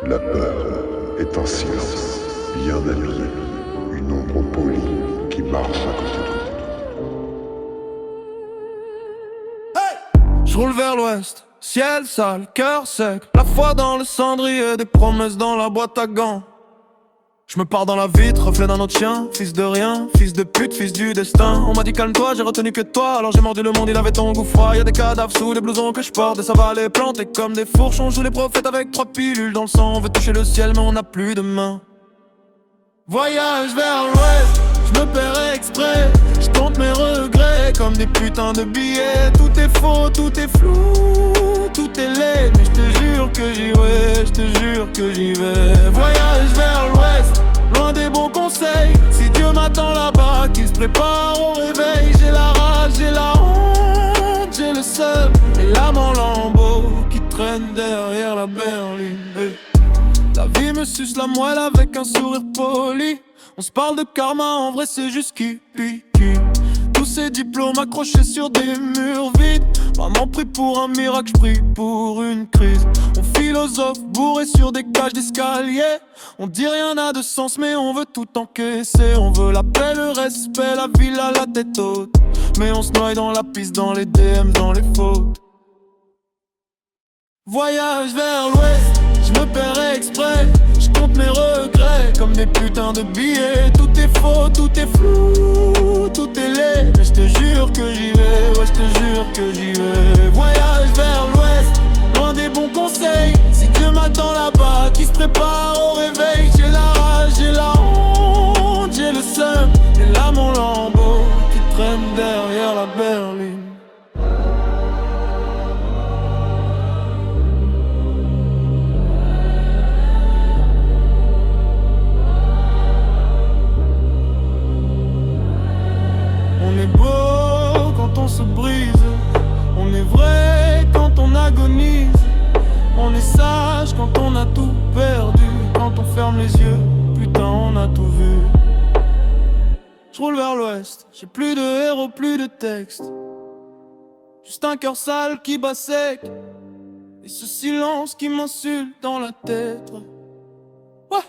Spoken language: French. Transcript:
La peur est un silence bien habillé, une ombre polie qui marche à côté de Je roule vers l'ouest, ciel sale, cœur sec, la foi dans le cendrier, des promesses dans la boîte à gants. Je me pars dans la vitre, reflet d'un autre chien, fils de rien, fils de pute, fils du destin. On m'a dit calme-toi, j'ai retenu que toi, alors j'ai mordu le monde, il avait ton goût froid. Y'a des cadavres sous les blousons que je porte, et ça va les planter comme des fourches. On joue les prophètes avec 3 pilules dans le sang, on veut toucher le ciel mais on n'a plus de main. Voyage vers l'ouest, je me perds exprès, je compte mes regrets comme des putains de billets. Tout est faux, tout est flou, tout est laid, mais je te jure que j'y vais, je te jure que j'y vais. Voyage vers l'ouest, loin des bons conseils, si Dieu m'attend là-bas, qu'il se prépare au réveil. J'ai la rage, j'ai la honte, j'ai le seum et l'âme en lambeaux qui traîne derrière la berline. La vie me suce la moelle avec un sourire poli. On se parle de karma, en vrai c'est juste qui. Tous ces diplômes accrochés sur des murs vides. Maman prie pour un miracle, j'prie pour une crise. On philosophe bourré sur des cages d'escalier. On dit rien n'a de sens mais on veut tout encaisser. On veut la paix, le respect, la ville à la tête haute. Mais on se noie dans la piste, dans les DM, dans les fautes. Voyage vers l'ouest, je me perds exprès, je compte mes regrets comme des putains de billets. Tout est faux, tout est flou, tout est laid, mais je te jure que j'y vais, ouais je te jure que j'y vais. Voyage vers l'ouest, loin des bons conseils, si Dieu m'attend là-bas, qui se prépare au réveil. J'ai la rage, j'ai la honte, j'ai le seum et l'âme en lambeaux qui traîne derrière la berline. On est beau quand on se brise, on est vrai quand on agonise, on est sage quand on a tout perdu, quand on ferme les yeux, putain on a tout vu. Je roule vers l'ouest, j'ai plus de héros, plus de texte, juste un cœur sale qui bat sec, et ce silence qui m'insulte dans la tête. Ouais.